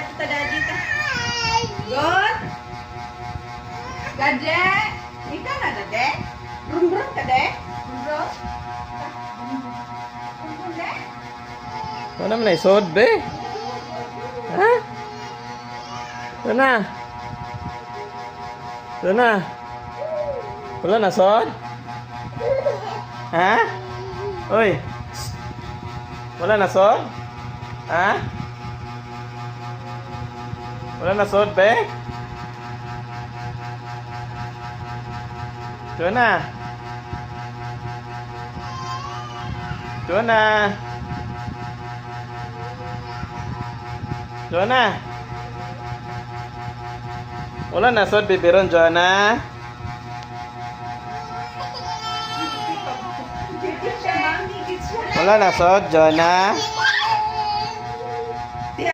Tita Daddy ka. Good. Gade. Ikaw na, Dade. Brum-brum ka, De. Brum-brum. Brum-brum, De. Ito naman ay sod, be. Ha? Ito na. Ito na. Wala na sod? Ha? Uy. Wala na sod? Ha? Wala na sod, be? Ito na. Ito na. Joanna. Wala na sod, bibiron, Joanna. Gigit siya, Ma'am. Gigit siya. Wala na sod, Joanna.